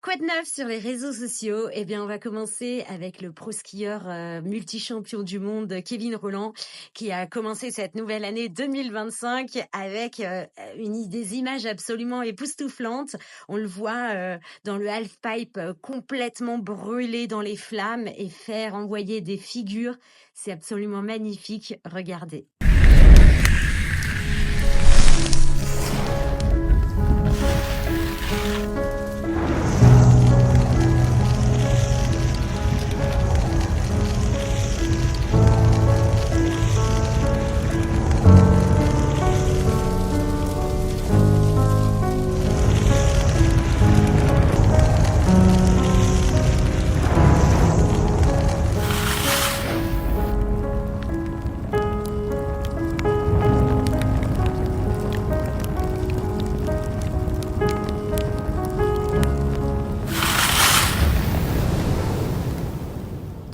Quoi de neuf sur les réseaux sociaux? Eh bien, on va commencer avec le pro skieur multi-champion du monde, Kevin Rolland, qui a commencé cette nouvelle année 2025 avec des images absolument époustouflantes. On le voit dans le halfpipe complètement brûlé dans les flammes et faire envoyer des figures. C'est absolument magnifique. Regardez.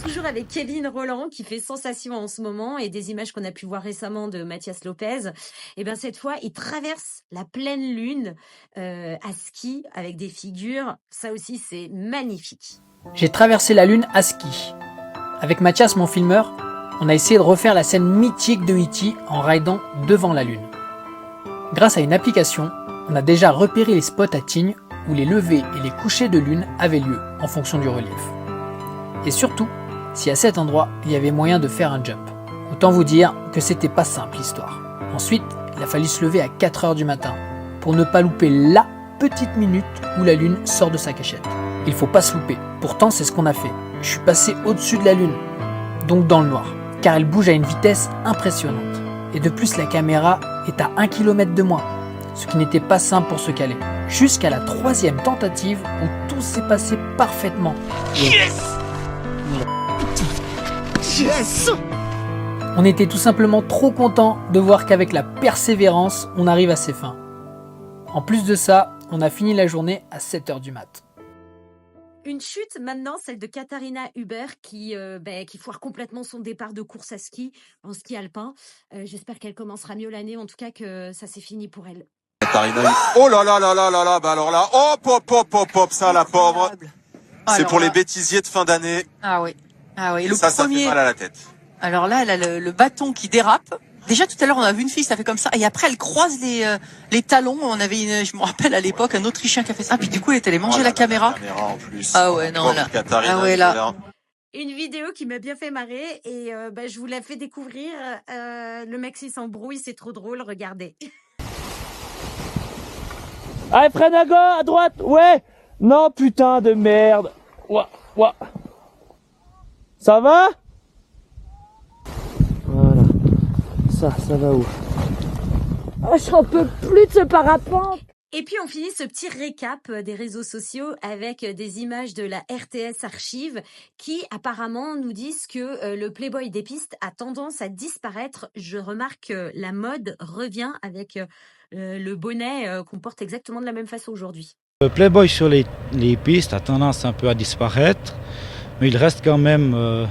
Toujours avec Kevin Rolland qui fait sensation en ce moment et des images qu'on a pu voir récemment de Mathias Lopez. Et bien cette fois, il traverse la pleine lune à ski avec des figures. Ça aussi, c'est magnifique. J'ai traversé la lune à ski. Avec Mathias, mon filmeur, on a essayé de refaire la scène mythique de E.T. en ridant devant la lune. Grâce à une application, on a déjà repéré les spots à Tignes où les levées et les couchers de lune avaient lieu en fonction du relief. Et surtout, si à cet endroit, il y avait moyen de faire un jump. Autant vous dire que c'était pas simple l'histoire. Ensuite, il a fallu se lever à 4h du matin pour ne pas louper la petite minute où la lune sort de sa cachette. Il faut pas se louper. Pourtant, c'est ce qu'on a fait. Je suis passé au-dessus de la lune, donc dans le noir, car elle bouge à une vitesse impressionnante. Et de plus, la caméra est à 1 km de moi, ce qui n'était pas simple pour se caler. Jusqu'à la 3e tentative où tout s'est passé parfaitement. Yes! On était tout simplement trop contents de voir qu'avec la persévérance, on arrive à ses fins. En plus de ça, on a fini la journée à 7h du mat. Une chute maintenant, celle de Katharina Huber qui foire complètement son départ de course à ski, en ski alpin. J'espère qu'elle commencera mieux l'année, en tout cas que ça c'est fini pour elle. Katharina, oh là là là là là là, bah alors là, hop, ça la pauvre. C'est Alors pour là. les bêtisiers de fin d'année. Ah oui. Et Le ça premier. fait mal à la tête. Alors là, elle a le bâton qui dérape. Déjà tout à l'heure, on a vu une fille, ça fait comme ça. Et après, elle croise les talons. On avait je me rappelle à l'époque, un Autrichien qui a fait ça. Puis du coup, elle est allée manger la caméra. En plus. Ah ouais, non, Pauvre là. Katharina, Ah ouais, là. Une vidéo qui m'a bien fait marrer et je vous la fais découvrir. Le mec s'il s'embrouille, c'est trop drôle, regardez. Allez, freine à gauche, à droite, ouais. Non, putain de merde. Ouah. Ça va? Voilà. Ça va où? Oh, j'en peux plus de ce parapente. Et puis on finit ce petit récap des réseaux sociaux avec des images de la RTS Archive qui apparemment nous disent que le Playboy des pistes a tendance à disparaître. Je remarque que la mode revient avec le bonnet qu'on porte exactement de la même façon aujourd'hui. Le Playboy sur les pistes a tendance un peu à disparaître, mais il reste quand même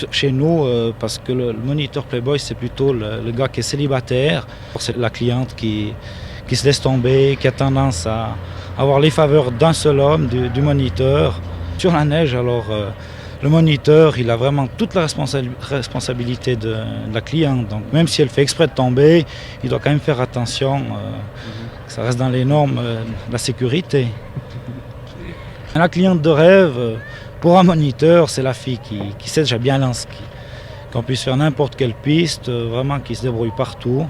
chez nous parce que le moniteur Playboy c'est plutôt le gars qui est célibataire, c'est la cliente qui se laisse tomber, qui a tendance à avoir les faveurs d'un seul homme, du moniteur. Sur la neige, alors le moniteur, il a vraiment toute la responsabilité de la cliente. Donc même si elle fait exprès de tomber, il doit quand même faire attention que ça reste dans les normes de la sécurité. La cliente de rêve, pour un moniteur, c'est la fille qui sait déjà bien ski, qu'on puisse faire n'importe quelle piste, vraiment qui se débrouille partout.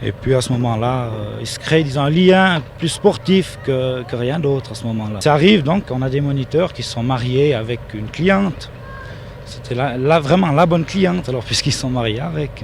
Et puis à ce moment-là, il se crée disons, un lien plus sportif que rien d'autre à ce moment-là. Ça arrive donc, on a des moniteurs qui sont mariés avec une cliente. C'était vraiment la bonne cliente, alors puisqu'ils sont mariés avec.